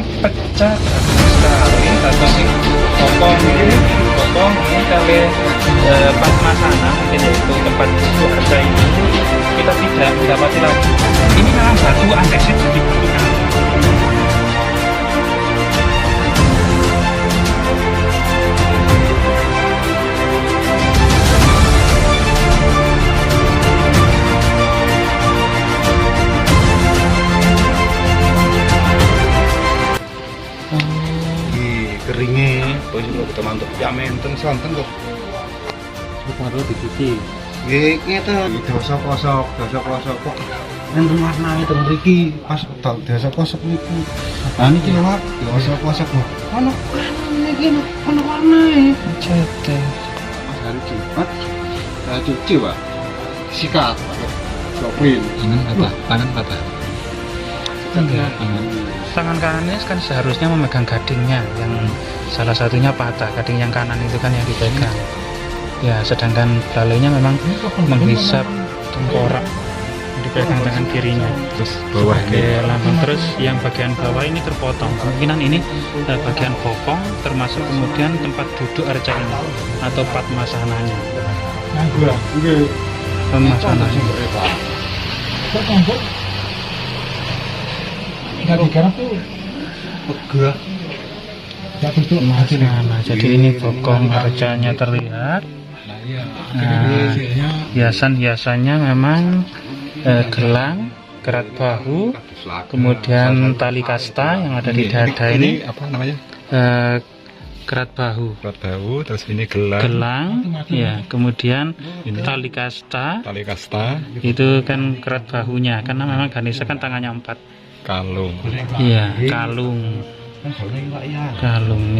pecah sekali atau sing potong ini kali Padmasana mungkin yaitu tempat duduk harga ini kita tidak mendapati lagi. Ini memang batu andesit jadi batu kan. Keringnya, terus juga kita mantap ya menten santen kok. Baru dicuci. Nggih, ngeten. Dosa kosok kok. Enten warnane teng mriki pas dosa kosok niku. Lah niki lho, Pak, dosa kosok kok. Ono niki ono warnane. Cetek. Hari Jumat. Cuci, Pak. Sikat, Pak. Sopin. Tangan patah. Tangan kanannya kan seharusnya memegang gadingnya, yang salah satunya patah, gading yang kanan itu kan yang dipegang. Ya, sedangkan belalainya memang menghisap tengkorak, dipegang tangan kirinya. Terus bawah sebagai lambang. Terus yang bagian bawah ini terpotong. Kemungkinan ini bagian bokong, termasuk kemudian tempat duduk arca ini atau Padmasananya. Padmasananya. Nggak digarap tuh pegah. Nah, jadi ini bokong arcanya terlihat. Nah, hiasan-hiasannya memang gelang, kerat bahu, kemudian tali kasta yang ada di dada ini. Apa namanya? Kerat bahu, terus ini gelang, ya, kemudian ini tali kasta, gitu. itu kan kerat bahunya, karena memang Ganesha kan tangannya 4. Kalung. Iya, kalung.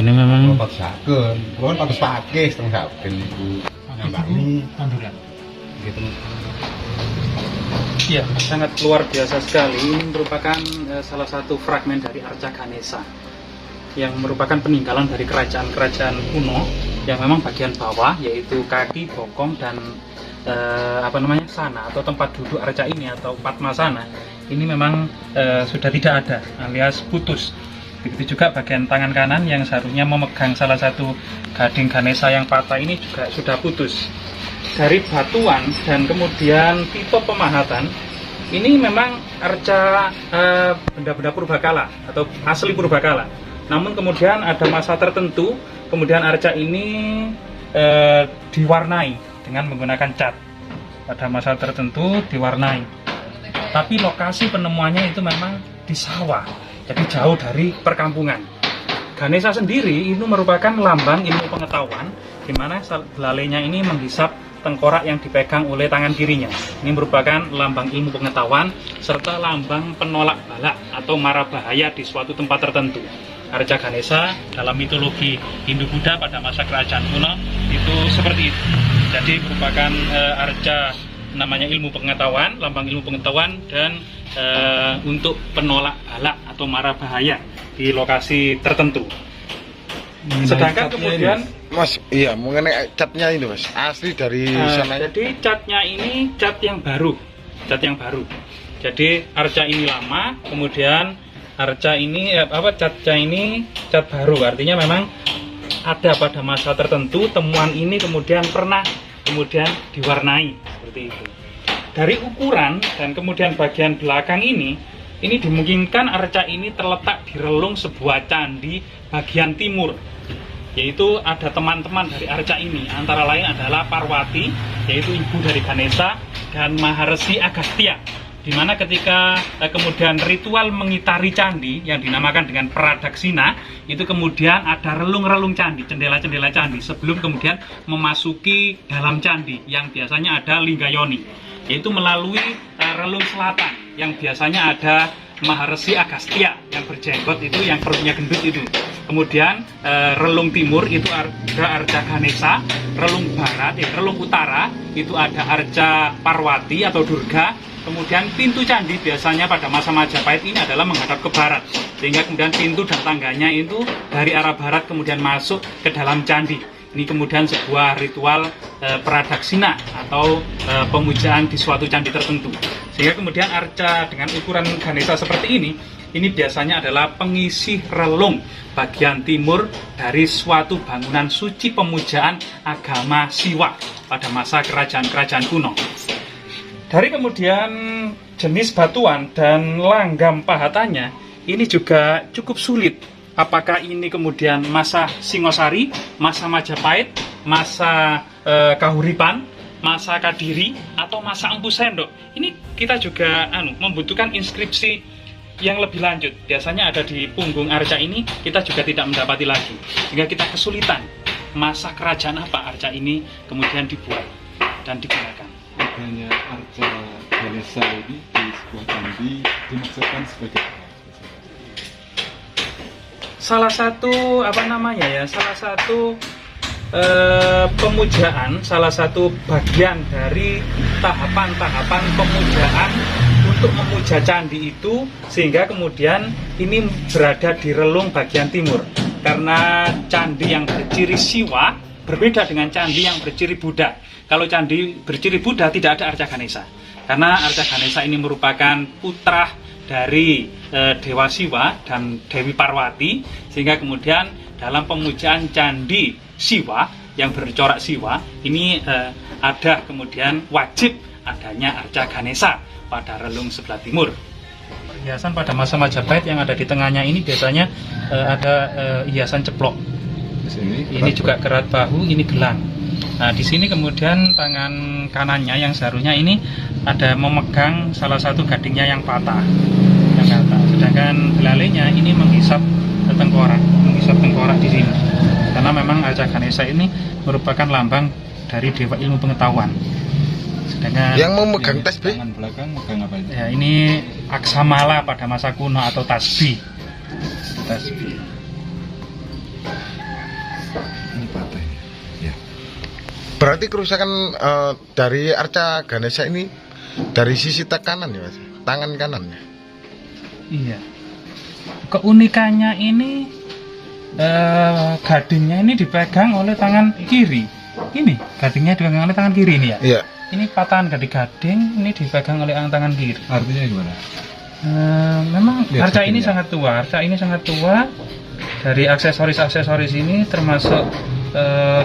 Ini memang Patus pakai setengah saben niku. Ini tanduran. Gitu. ya, sangat luar biasa sekali. Ini merupakan salah satu fragmen dari arca Ganesha yang merupakan peninggalan dari kerajaan-kerajaan kuno yang memang bagian bawah yaitu kaki, bokong dan sana atau tempat duduk arca ini atau Padmasana ini memang sudah tidak ada alias putus. Begitu juga bagian tangan kanan yang seharusnya memegang salah satu gading Ganesha yang patah ini juga sudah putus. Dari batuan dan kemudian tipe pemahatan ini memang arca benda-benda purbakala atau asli purbakala. Namun kemudian ada masa tertentu kemudian arca ini diwarnai dengan menggunakan cat. Pada masa tertentu diwarnai. Tapi lokasi penemuannya itu memang di sawah, jadi jauh dari perkampungan. Ganesha sendiri itu merupakan lambang ilmu pengetahuan, di mana belalainya ini menghisap tengkorak yang dipegang oleh tangan kirinya. Ini merupakan lambang ilmu pengetahuan serta lambang penolak bala atau mara bahaya di suatu tempat tertentu. Arca Ganesha dalam mitologi Hindu-Buddha pada masa kerajaan kuno itu seperti itu. Jadi merupakan arca namanya ilmu pengetahuan, lambang ilmu pengetahuan dan untuk penolak bala atau mara bahaya di lokasi tertentu. Sedangkan kemudian Mas, iya mengenai catnya ini Mas, asli dari sana. Jadi catnya ini cat yang baru. Jadi arca ini lama, kemudian arca ini catnya ini cat baru. Artinya memang ada pada masa tertentu temuan ini kemudian pernah kemudian diwarnai seperti itu. Dari ukuran dan kemudian bagian belakang ini dimungkinkan arca ini terletak di relung sebuah candi bagian timur. Yaitu ada teman-teman dari arca ini, antara lain adalah Parwati, yaitu ibu dari Ganesha, dan Maharesi Agastya. Di mana ketika kemudian ritual mengitari candi yang dinamakan dengan Pradaksina, itu kemudian ada relung-relung candi, jendela-jendela candi sebelum kemudian memasuki dalam candi yang biasanya ada Linggayoni, yaitu melalui relung selatan yang biasanya ada Maharesi Agastya yang berjenggot itu, yang perutnya gendut itu. Kemudian relung timur itu ada arca Ganesha, relung barat, relung utara itu ada arca Parwati atau Durga. Kemudian pintu candi biasanya pada masa Majapahit ini adalah menghadap ke barat, sehingga kemudian pintu dan tangganya itu dari arah barat kemudian masuk ke dalam candi. Ini kemudian sebuah ritual pradaksina atau pemujaan di suatu candi tertentu. Sehingga kemudian arca dengan ukuran Ganesha seperti ini ini biasanya adalah pengisi relung bagian timur dari suatu bangunan suci pemujaan agama Siwa pada masa kerajaan-kerajaan kuno. Dari kemudian jenis batuan dan langgam pahatannya ini juga cukup sulit. Apakah ini kemudian masa Singosari, masa Majapahit, masa Kahuripan, masa Kadiri, atau masa Empu Sendok? Ini kita juga membutuhkan inskripsi yang lebih lanjut. Biasanya ada di punggung arca ini, kita juga tidak mendapati lagi. Sehingga kita kesulitan masa kerajaan apa arca ini kemudian dibuat dan digunakan. Adanya arca Ganesha ini di sebuah candi dimaksudkan sebagai apa? Salah satu pemujaan, salah satu bagian dari tahapan-tahapan pemujaan untuk memuja candi itu, sehingga kemudian ini berada di relung bagian timur. Karena candi yang berciri Siwa berbeda dengan candi yang berciri Buddha. Kalau candi berciri Buddha tidak ada arca Ganesha, karena arca Ganesha ini merupakan putra dari Dewa Siwa dan Dewi Parwati, sehingga kemudian dalam pemujaan candi Siwa yang bercorak Siwa ini ada kemudian wajib adanya arca Ganesha pada relung sebelah timur. Hiasan pada masa Majapahit yang ada di tengahnya ini biasanya ada hiasan ceplok. Ini juga kerat bahu, ini gelang. Nah, di sini kemudian tangan kanannya yang seharusnya ini ada memegang salah satu gadingnya yang patah. Sedangkan belalainya ini menghisap tengkorak di sini. Karena memang arca Ganesha ini merupakan lambang dari dewa ilmu pengetahuan. Sedangkan yang memegang tasbih tangan belakang megang apa ini? Ya, ini aksamala pada masa kuno atau tasbih. ini patah. Ya. Berarti kerusakan dari arca Ganesha ini dari sisi kanan ya, Mas? Tangan kanannya. Iya. Keunikannya ini gadingnya ini dipegang oleh tangan kiri. Ini gadingnya dipegang oleh tangan kiri ini ya. Iya. Ini patahan gading, ini dipegang oleh tangan kiri. Artinya gimana? Memang Lihat arca ini gadingnya. sangat tua. Arca ini sangat tua. Dari aksesoris ini termasuk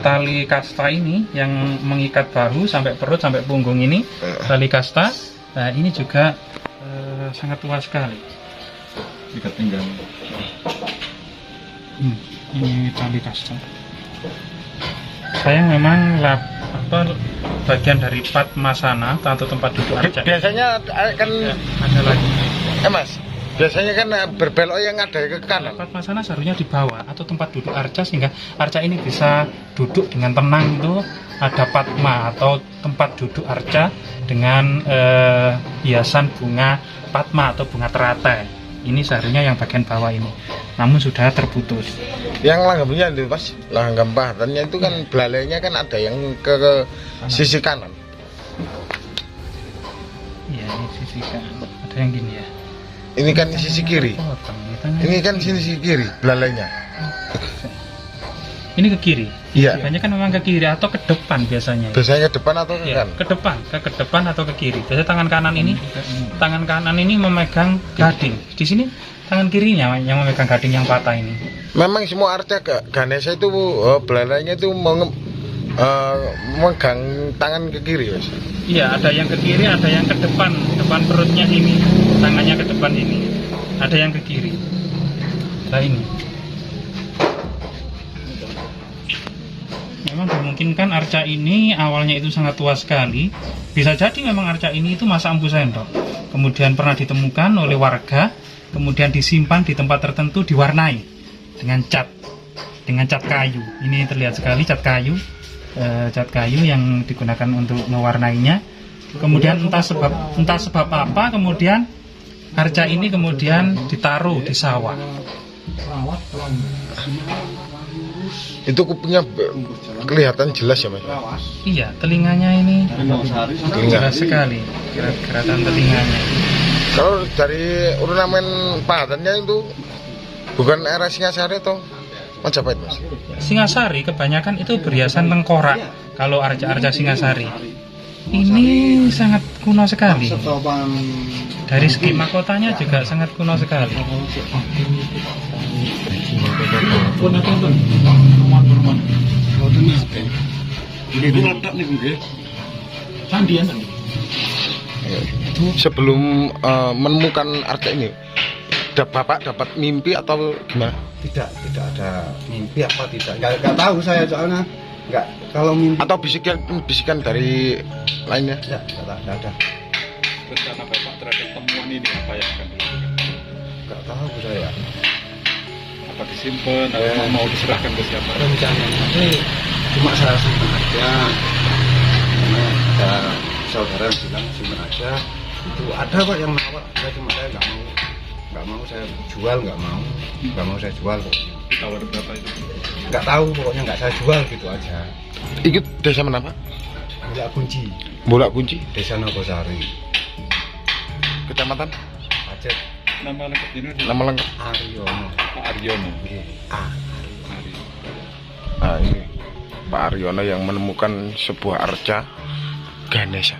tali kasta ini yang mengikat bahu sampai perut sampai punggung ini, tali kasta. Nah, ini juga sangat tua sekali. Ikat pinggang. Ini tali kasta. Sayang memang bagian dari Padmasana atau tempat duduk arca. Biasanya kan Ya, ada lagi. Mas, biasanya kan berbelok yang ada ke kanan. Padmasana seharusnya di bawah atau tempat duduk arca, sehingga arca ini bisa duduk dengan tenang. Itu ada Padma atau tempat duduk arca dengan hiasan bunga Padma atau bunga teratai. Ini seharusnya yang bagian bawah ini, namun sudah terputus. Yang langgamnya itu Mas, langgam pahatannya itu kan belalainya kan ada yang ke sisi kanan. Iya, ini sisi kanan. Ada yang gini ya. Ini kan sisi kiri. Ini kan sisi kiri belalainya. Ini ke kiri. Iya. Banyak kan memang ke kiri atau ke depan biasanya. Biasanya ke depan atau ke Ya, kanan? ke depan atau ke kiri. Biasanya tangan kanan ini memegang gading. Di sini tangan kirinya yang memegang gading yang patah ini. Memang semua arca Ganesha itu belalainya itu memegang tangan ke kiri, Mas. Iya, ada yang ke kiri, ada yang ke depan perutnya ini, tangannya ke depan ini. Ada yang ke kiri. Nah ini. Memang dimungkinkan arca ini awalnya itu sangat tua sekali. Bisa jadi memang arca ini itu masa Empu Sendok. Kemudian pernah ditemukan oleh warga, kemudian disimpan di tempat tertentu, diwarnai dengan cat kayu. Ini terlihat sekali cat kayu yang digunakan untuk mewarnainya. Kemudian entah sebab apa, kemudian arca ini kemudian ditaruh di sawah. Itu kupingnya kelihatan jelas ya, Mas? Iya, telinganya ini Telinga. jelas sekali, kelihatan telinganya. Kalau dari ornamen pahatannya itu bukan era Singasari atau Majapahit, Mas? Singasari kebanyakan itu berhiasan tengkorak. Kalau arca-arca Singasari ini sangat kuno sekali. Setopan Dari segi mahkotanya juga sangat kuno sekali. Itu letak nih nggih. Sebelum menemukan arca ini, Bapak dapat mimpi atau gimana? Tidak ada mimpi apa tidak. Enggak tahu saya soalnya. Enggak kalau mimpi Atau bisikan dari lainnya? ya enggak ada. Rencana Bapak terhadap temuan ini apa yang akan dilakukan? Enggak tahu saya. Apa disimpan atau mau diserahkan ke siapa? Rencananya sih cuma saya simpan aja. Karena ada saudara yang bilang simpan aja. Itu ada Pak yang nawar. Saya nggak mau saya jual, nggak mau saya jual pokoknya. Tawar berapa itu? Nggak tahu pokoknya nggak saya jual gitu aja. Ikut desa mana Pak? Bolak kunci Bolak Kunci, Desa Nogosari Kecamatan, Pacet Nama lengkap ini nama lengkap. Aryono. Pak Aryono. Nggih. Aryono. Nah ini Pak Aryono yang menemukan sebuah arca Ganesha.